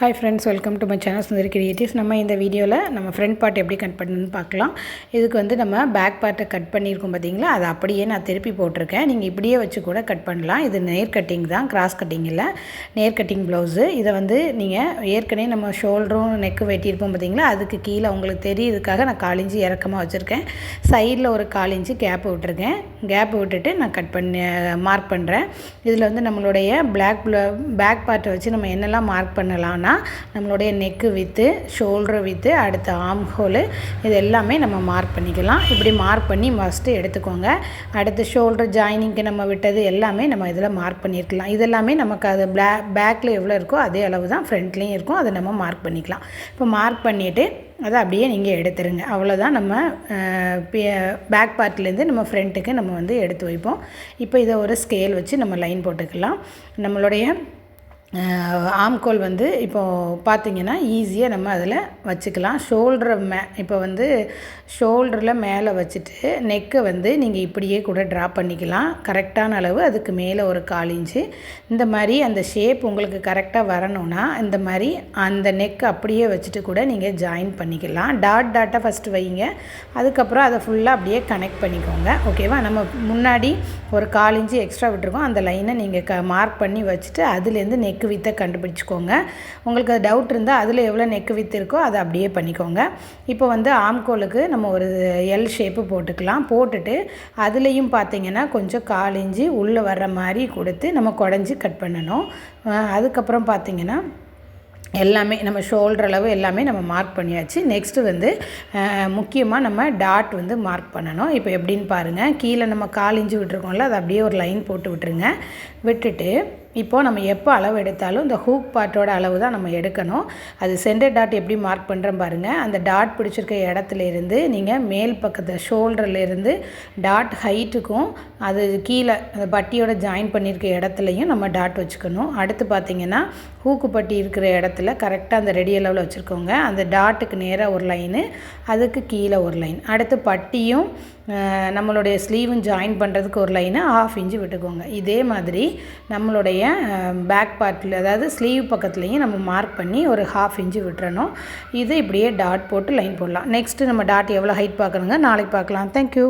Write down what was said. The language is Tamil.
Hi friends, welcome to my channel Sundari Creatives. நம்ம இந்த வீடியோல நம்ம ஃப்ரண்ட் பார்ட் எப்படி கட் பண்ணனும்னு பார்க்கலாம். இதுக்கு வந்து நம்ம பேக் பார்ட்டை கட் பண்ணியிருக்கோம் பாத்தீங்களா, அது அப்படியே நான் திருப்பி போட்டுருக்கேன். நீங்க இப்படியே வச்சு கூட கட் பண்ணலாம். இது நேர் கட்டிங் தான், கிராஸ் கட்டிங் இல்ல. நேர் கட்டிங் ப்ளவுஸ். இத வந்து நீங்க ஏற்கனவே நம்ம ஷோல்டரும் நெக் வெட்டியிருப்போம் பாத்தீங்களா, அதுக்கு கீழ உங்களுக்கு தெரியுதுக்காக நான் 1/4 இன்ச் இறக்கமா வச்சிருக்கேன். சைடுல ஒரு 1/4 இன்ச் கேப் விட்டுருக்கேன். கேப் விட்டுட்டு நான் கட் பண்ணி மார்க் பண்றேன். இதுல வந்து நம்மளுடைய பேக் பார்ட்டை வச்சு நம்ம என்னெல்லாம் மார்க் பண்ணலாம்னா நம்மளுடைய நெக் வித்து, ஷோல்டர் வித்து, அடுத்து ஆர்ம் ஹோல் இது எல்லாமே நம்ம மார்க் பண்ணிக்கலாம். இப்படி மார்க் பண்ணி ஃபர்ஸ்ட் எடுத்துக்கோங்க. அடுத்து ஷோல்டர் ஜாயினிங்க்கு நம்ம விட்டது எல்லாமே நம்ம இதில் மார்க் பண்ணியிருக்கலாம். இதெல்லாமே நமக்கு அது பேக்கில் எவ்வளோ இருக்கோ அதே அளவு தான் ஃப்ரண்ட்லேயும் இருக்கும். அதை நம்ம மார்க் பண்ணிக்கலாம். இப்போ மார்க் பண்ணிவிட்டு அதை அப்படியே நீங்கள் எடுத்துருங்க. அவ்வளோதான். நம்ம பேக் பார்ட்லேருந்து நம்ம ஃப்ரண்ட்டுக்கு நம்ம வந்து எடுத்து வைப்போம். இப்போ இதை ஒரு ஸ்கேல் வச்சு நம்ம லைன் போட்டுக்கலாம். நம்மளுடைய ஆம்கோல் வந்து இப்போது பார்த்திங்கன்னா ஈஸியாக நம்ம அதில் வச்சுக்கலாம். ஷோல்டரை இப்போ வந்து ஷோல்டரில் மேலே வச்சுட்டு நெக்கை வந்து நீங்கள் இப்படியே கூட ட்ரா பண்ணிக்கலாம். கரெக்டான அளவு அதுக்கு மேலே ஒரு 1/4 இன்ச்சு. இந்த மாதிரி அந்த ஷேப் உங்களுக்கு கரெக்டாக வரணும்னா இந்த மாதிரி அந்த நெக் அப்படியே வச்சுட்டு கூட நீங்கள் ஜாயின் பண்ணிக்கலாம். டாட்டாக ஃபஸ்ட்டு வைங்க. அதுக்கப்புறம் அதை ஃபுல்லாக அப்படியே கனெக்ட் பண்ணிக்கோங்க. ஓகேவா? நம்ம முன்னாடி ஒரு 1/4 இன்ச்சு எக்ஸ்ட்ரா விட்டுருக்கோம். அந்த லைனை நீங்கள் மார்க் பண்ணி வச்சுட்டு அதுலேருந்து நெக் வித்தை கண்டுபிடிச்சிக்கோங்க. உங்களுக்கு அது டவுட் இருந்தால் அதில் எவ்வளோ நெக் வித்து இருக்கோ அதை அப்படியே பண்ணிக்கோங்க. இப்போ வந்து ஆம்கோலுக்கு நம்ம ஒரு எல் ஷேப்பு போட்டுக்கலாம். போட்டுட்டு அதுலேயும் பார்த்திங்கன்னா கொஞ்சம் 1/4 இன்ச்சு உள்ளே வர்ற மாதிரி கொடுத்து நம்ம குடஞ்சி கட் பண்ணணும். அதுக்கப்புறம் பார்த்திங்கன்னா எல்லாமே நம்ம ஷோல்டர் அளவு எல்லாமே நம்ம மார்க் பண்ணியாச்சு. நெக்ஸ்ட்டு வந்து முக்கியமாக நம்ம டாட் வந்து மார்க் பண்ணணும். இப்போ எப்படின்னு பாருங்கள். கீழே நம்ம 1/4 இன்ச்சு விட்டுருக்கோம்ல, அதை அப்படியே ஒரு லைன் போட்டு விட்டுருங்க. விட்டுட்டு இப்போது நம்ம எப்போ அளவு எடுத்தாலும் இந்த ஹூக் பார்ட்டோட அளவு தான் நம்ம எடுக்கணும். அது சென்டர் டாட் எப்படி மார்க் பண்ணுறேன் பாருங்கள். அந்த டாட் பிடிச்சிருக்க இடத்துல இருந்து நீங்கள் மேல் பக்கத்து ஷோல்டர்லேருந்து டாட் ஹைட்டுக்கும் அது கீழே அந்த பட்டியோட ஜாயின் பண்ணியிருக்க இடத்துலையும் நம்ம டாட் வச்சுக்கணும். அடுத்து பார்த்திங்கன்னா ஹூக்கு பட்டி இருக்கிற இடத்துல கரெக்டாக அந்த ரெடி அளவில் வச்சுருக்கோங்க. அந்த டாட்டுக்கு நேராக ஒரு லைனு, அதுக்கு கீழே ஒரு லைன். அடுத்து பட்டியும் நம்மளுடைய ஸ்லீவும் ஜாயின் பண்ணுறதுக்கு ஒரு லைனு 1/2 இன்ச்சு விட்டுக்கோங்க. இதே மாதிரி நம்மளுடைய பேக் பார்ட்டில் அதாவது ஸ்லீவ் பக்கத்துலேயும் நம்ம மார்க் பண்ணி ஒரு 1/2 இன்ச்சு விட்டுறணும். இது இப்படியே டாட் போட்டு லைன் போடலாம். நெக்ஸ்ட்டு நம்ம டாட் எவ்வளோ ஹைட் பார்க்கணுங்க நாளைக்கு பார்க்கலாம். தேங்க்யூ.